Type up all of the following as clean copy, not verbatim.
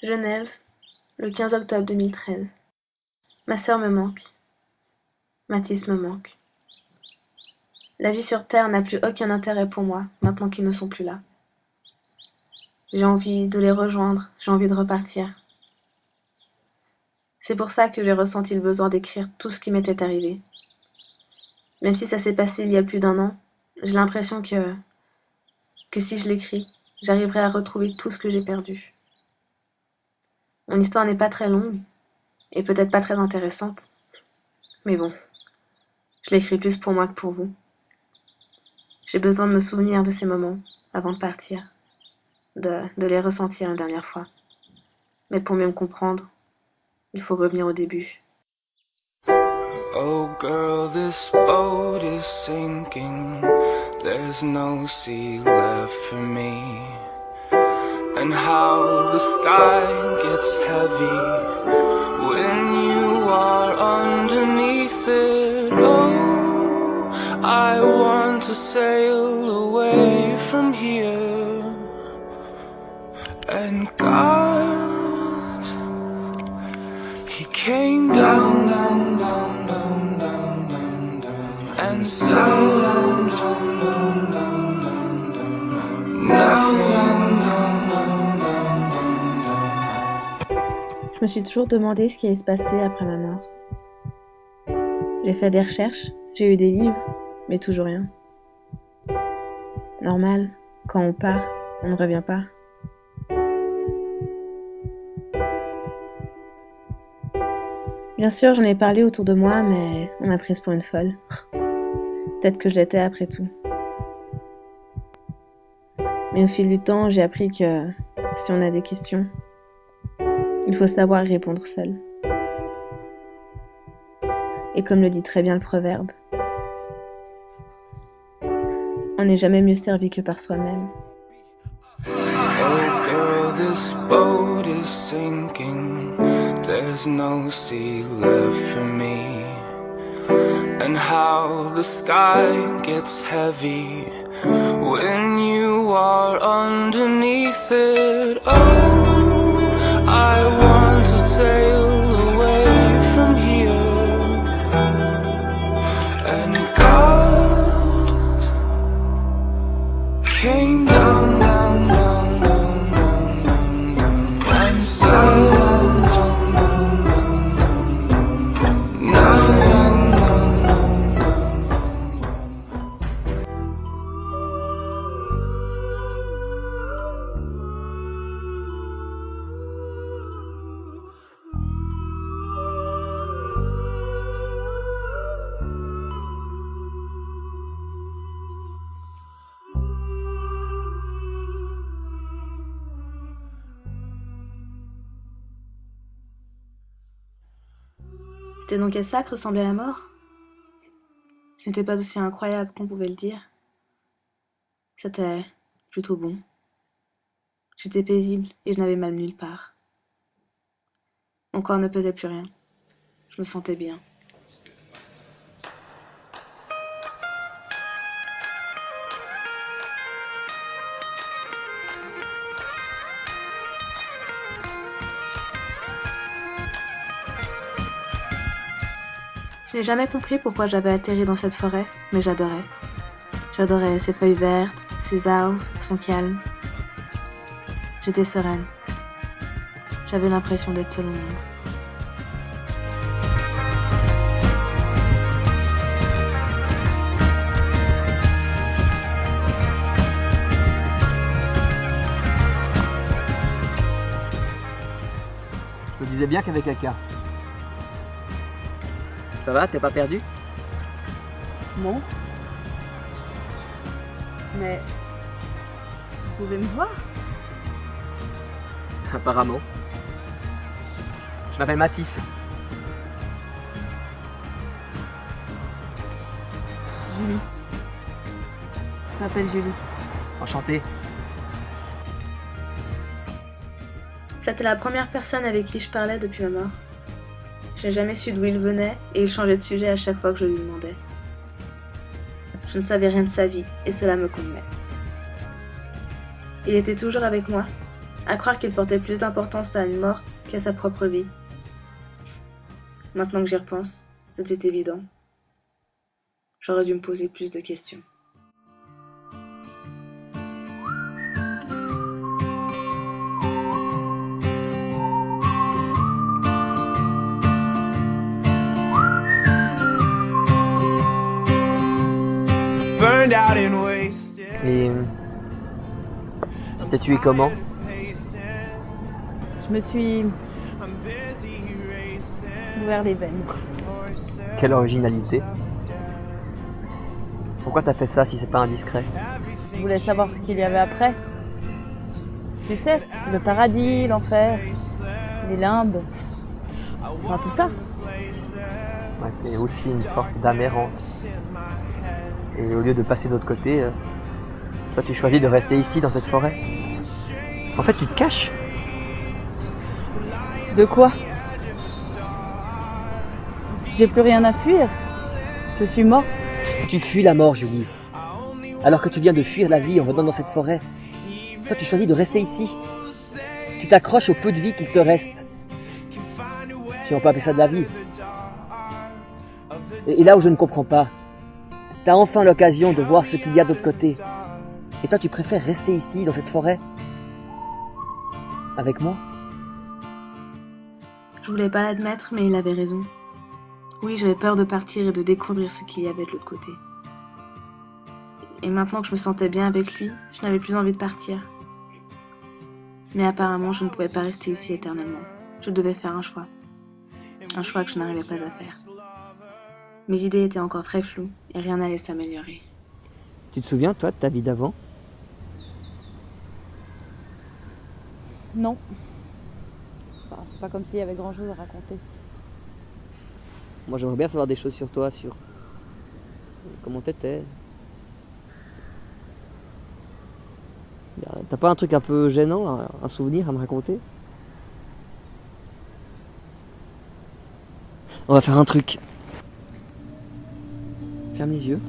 Genève, le 15 octobre 2013. Ma sœur me manque. Mathis me manque. La vie sur Terre n'a plus aucun intérêt pour moi, maintenant qu'ils ne sont plus là. J'ai envie de les rejoindre, j'ai envie de repartir. C'est pour ça que j'ai ressenti le besoin d'écrire tout ce qui m'était arrivé. Même si ça s'est passé il y a plus d'1 an, j'ai l'impression que si je l'écris, j'arriverai à retrouver tout ce que j'ai perdu. Mon histoire n'est pas très longue, et peut-être pas très intéressante, mais bon, je l'écris plus pour moi que pour vous. J'ai besoin de me souvenir de ces moments avant de partir, de les ressentir une dernière fois. Mais pour mieux me comprendre, il faut revenir au début. Oh girl, this boat is sinking. There's no sea left for me. And how the sky gets heavy when you are underneath it. Oh, I want to sail away from here. And God, He came down, down, down, down, down, down, down, and sang down, down, down, down, down, down, nothing. Je me suis toujours demandé ce qui allait se passer après ma mort. J'ai fait des recherches, j'ai eu des livres, mais toujours rien. Normal, quand on part, on ne revient pas. Bien sûr, j'en ai parlé autour de moi, mais on m'a prise pour une folle. Peut-être que je l'étais après tout. Mais au fil du temps, j'ai appris que si on a des questions, il faut savoir y répondre seul. Et comme le dit très bien le proverbe, on n'est jamais mieux servi que par soi-même. Oh girl, this boat is sinking. There's no sea left for me. And how the sky gets heavy when you are underneath it. Oh, I want to sail away from here. And God came down, down, down, down, down, down, down, and sailed down, down, down, down, down, nothing. C'était donc à ça que ressemblait la mort? Ce n'était pas aussi incroyable qu'on pouvait le dire. C'était plutôt bon. J'étais paisible et je n'avais mal nulle part. Mon corps ne pesait plus rien. Je me sentais bien. Je n'ai jamais compris pourquoi j'avais atterri dans cette forêt, mais j'adorais. J'adorais ses feuilles vertes, ses arbres, son calme. J'étais sereine. J'avais l'impression d'être seule au monde. Je me disais bien qu'avec Aka. Ça va, t'es pas perdu? Non. Mais vous pouvez me voir? Apparemment. Je m'appelle Mathis. Julie. Je m'appelle Julie. Enchanté. C'était la première personne avec qui je parlais depuis ma mort. Je n'ai jamais su d'où il venait et il changeait de sujet à chaque fois que je lui demandais. Je ne savais rien de sa vie et cela me convenait. Il était toujours avec moi, À croire qu'il portait plus d'importance à une morte qu'à sa propre vie. Maintenant que j'y repense, c'était évident. J'aurais dû me poser plus de questions. Burned out and wasted. Et t'as tué comment? Je me suis ouvert les veines. Quelle originalité. Pourquoi t'as fait ça si c'est pas indiscret? Je voulais savoir ce qu'il y avait après. Tu sais, le paradis, l'enfer, les limbes, enfin tout ça. Ouais, t'es aussi une sorte d'âme errante. Et au lieu de passer de l'autre côté, toi tu choisis de rester ici dans cette forêt. En fait tu te caches. De quoi? J'ai plus rien à fuir. Je suis morte. Tu fuis la mort, Julie. Alors que tu viens de fuir la vie en venant dans cette forêt. Toi tu choisis de rester ici. Tu t'accroches au peu de vie qu'il te reste. Si on peut appeler ça de la vie. Et là où je ne comprends pas, t'as enfin l'occasion de voir ce qu'il y a de l'autre côté. Et toi tu préfères rester ici dans cette forêt. Avec moi? Je voulais pas l'admettre, mais il avait raison. Oui, j'avais peur de partir et de découvrir ce qu'il y avait de l'autre côté. Et maintenant que je me sentais bien avec lui, je n'avais plus envie de partir. Mais apparemment, je ne pouvais pas rester ici éternellement. Je devais faire un choix. Un choix que je n'arrivais pas à faire. Mes idées étaient encore très floues et rien n'allait s'améliorer. Tu te souviens, toi, de ta vie d'avant? Non. Enfin, c'est pas comme s'il y avait grand chose à raconter. Moi, j'aimerais bien savoir des choses sur toi, sur comment t'étais. T'as pas un truc un peu gênant, un souvenir à me raconter? On va faire un truc. Ferme les yeux.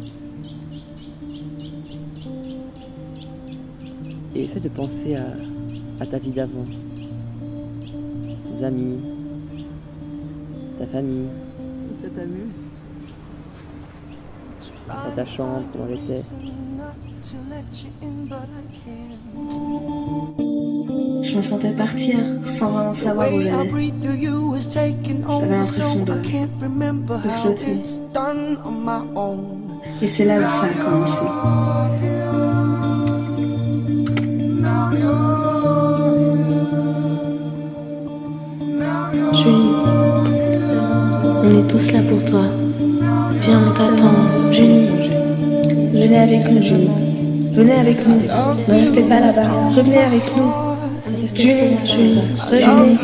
Et essaie de penser à ta vie d'avant. Tes amis, ta famille. Si ça t'amuse. Pense à ta chambre, comment elle était. Je me sentais partir sans vraiment savoir où j'allais. J'avais l'impression de flotter. Et c'est là où ça a commencé. Julie, on est tous là pour toi. Viens, on t'attend. Julie, venez avec nous, Julie. Venez avec nous. Ne restez pas là-bas. Revenez avec nous. Julie, revenez.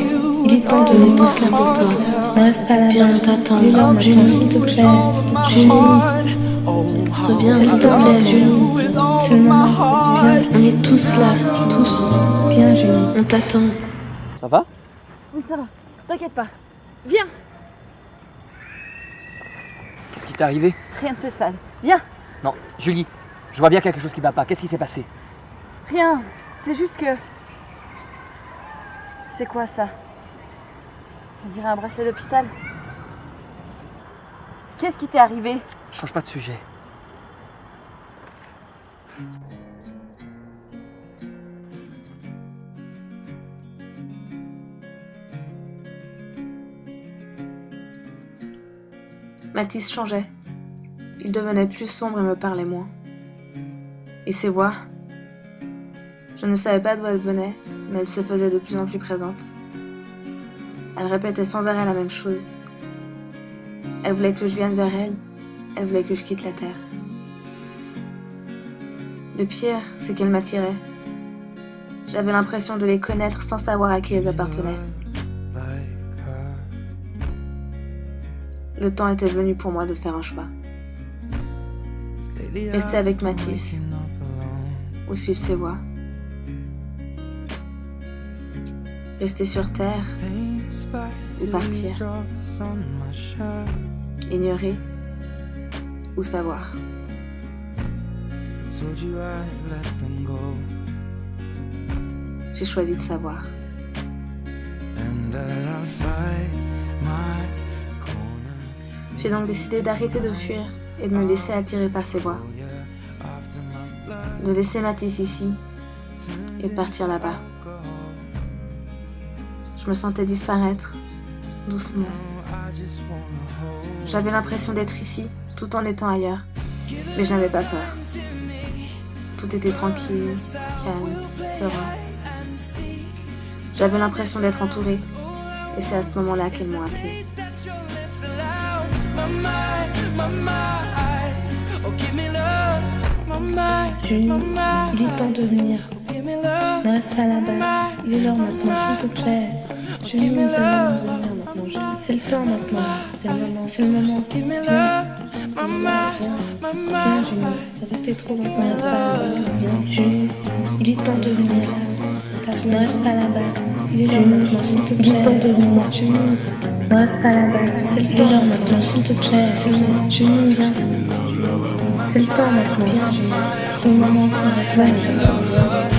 Il est temps de venir tous là pour toi. Ne reste pas là-bas. Viens, on t'attend. Julie, s'il te plaît. Julie, reviens, s'il te plaît, Julie. C'est le moment. Viens, on est tous là. Tous. Viens, Julie. On t'attend. Ça va? Oui, ça va. T'inquiète pas. Viens. Qu'est-ce qui t'est arrivé? Rien de spécial. Viens. Non, Julie, je vois bien quelque chose qui va pas. Qu'est-ce qui s'est passé? Rien. C'est juste que... C'est quoi ça? On dirait un bracelet d'hôpital. Qu'est-ce qui t'est arrivé? Change pas de sujet. Mathis changeait. Il devenait plus sombre et me parlait moins. Et ses voix, je ne savais pas d'où elles venaient, mais elles se faisaient de plus en plus présentes. Elle répétait sans arrêt la même chose. Elle voulait que je vienne vers elle, elle voulait que je quitte la terre. Le pire, c'est qu'elle m'attirait. J'avais l'impression de les connaître sans savoir à qui elles appartenaient. Le temps était venu pour moi de faire un choix. Rester avec Mathis, ou suivre ses voies. Rester sur terre, ou partir. Ignorer, ou savoir. j'ai choisi de savoir. and that I'll fight my corner. J'ai donc décidé d'arrêter de fuir et de me laisser attirer par ses voix. After my blood, De laisser Mathis ici et de partir là-bas. Je me sentais disparaître, doucement. I just wanna hold. J'avais l'impression d'être ici, tout en étant ailleurs. Mais je n'avais pas peur. Tout était tranquille, calme, serein. J'avais l'impression d'être entourée. Et c'est à ce moment-là qu'elles m'ont appelée. Julie, il est temps de venir. Ne reste pas là-bas. Il est l'heure maintenant, s'il te plaît. Julie, c'est le moment de venir maintenant, Julie. C'est le temps maintenant. C'est le moment. C'est le moment. Viens, Julie. T'es resté trop longtemps. Ne reste pas là-bas. Viens, Julie. Il est temps de venir. Ne reste pas là-bas. Il est l'heure maintenant, s'il te plaît. Il est temps de venir. Julie. Ne reste pas là-bas. C'est le temps maintenant, s'il te plaît. C'est le moment. Julie, viens. C'est le temps maintenant. Viens, Julie. C'est le moment. Ne reste pas là-bas. Viens, Julie.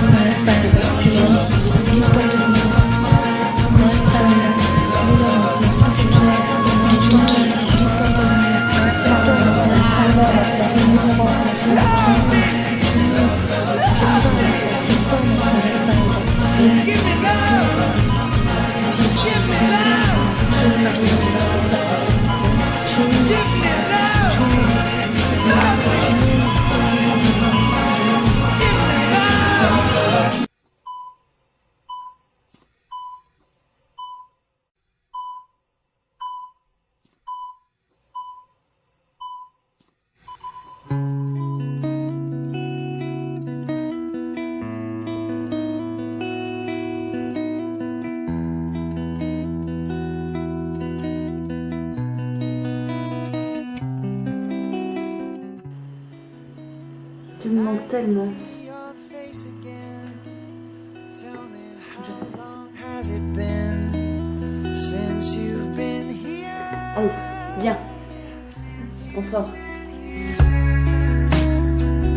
Ne reste pas là-bas. Julie. Il est temps de venir. Ne reste pas là-bas. Il est l'heure maintenant, s'il te plaît. Il est temps de venir. Il est temps de venir. C'est le temps maintenant. Ne reste pas là-bas. C'est le moment. S'il te plaît. C'est le temps maintenant. Ne reste pas là-bas. C'est le moment. Tu me manques tellement. Has it been since you've been here? Allez, viens. On sort.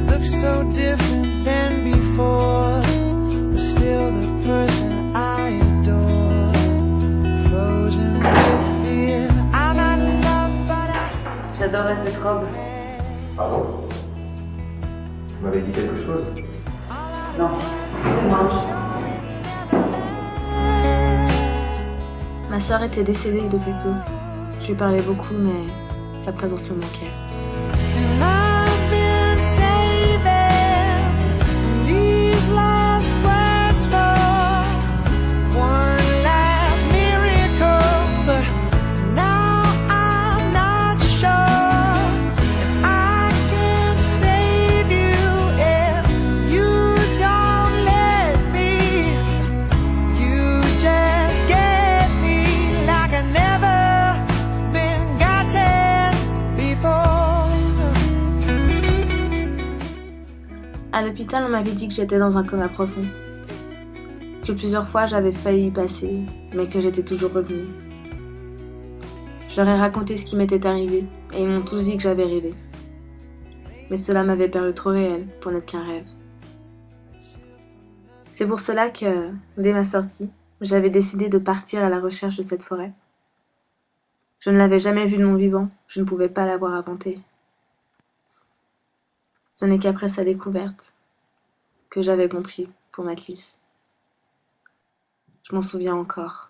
Looks so different than before, but still the person I adore. Frozen with fear. I'm not in love, but I J'adorais cette robe. Pardon? Vous m'avez dit quelque chose? Non, excusez-moi. Ma sœur était décédée depuis peu. Je lui parlais beaucoup, mais sa présence me manquait. And I've been saving these last words for one last miracle, but now I'm not sure if I can save you if you don't let me. You just get me like I've never been gotten before. À l'hôpital, on m'avait dit que j'étais dans un coma profond. Que plusieurs fois j'avais failli y passer, mais que j'étais toujours revenue. Je leur ai raconté ce qui m'était arrivé, et ils m'ont tous dit que j'avais rêvé. Mais cela m'avait paru trop réel pour n'être qu'un rêve. C'est pour cela que, dès ma sortie, j'avais décidé de partir à la recherche de cette forêt. Je ne l'avais jamais vue de mon vivant, je ne pouvais pas l'avoir inventée. Ce n'est qu'après sa découverte que j'avais compris pour Mathis. Je m'en souviens encore.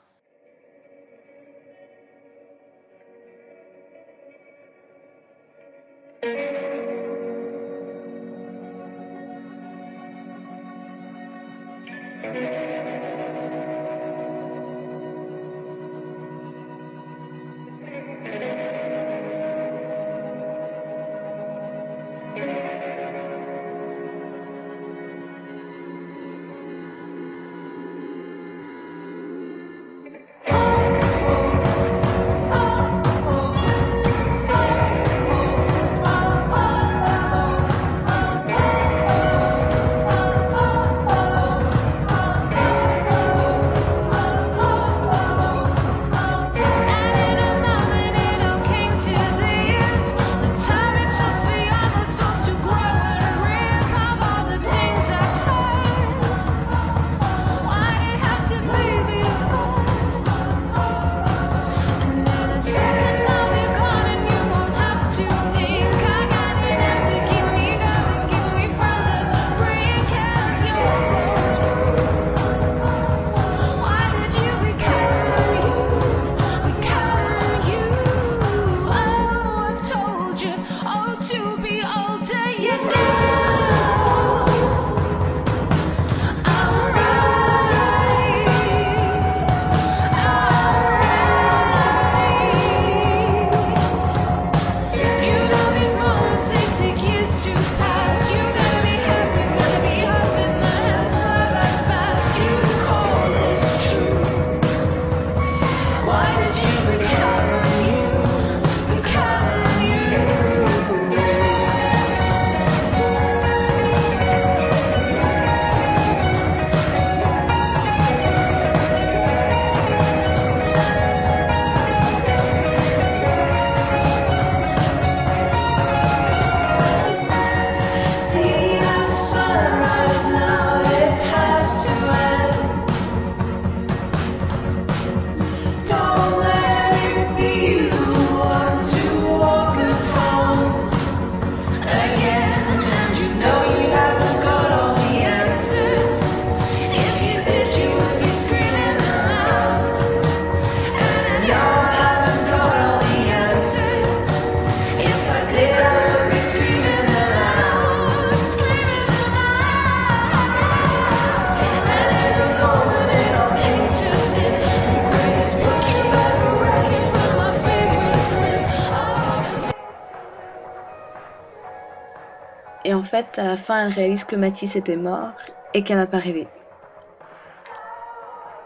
Et en fait, à la fin, elle réalise que Mathis était mort et qu'elle n'a pas rêvé.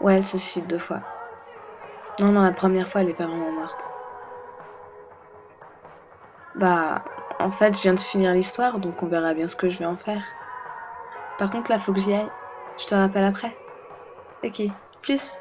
Ouais, elle se suicide 2 fois. Non, la première fois, elle est pas vraiment morte. Bah, en fait, je viens de finir l'histoire, donc on verra bien ce que je vais en faire. Par contre, là, faut que j'y aille. Je te rappelle après. Ok, plus.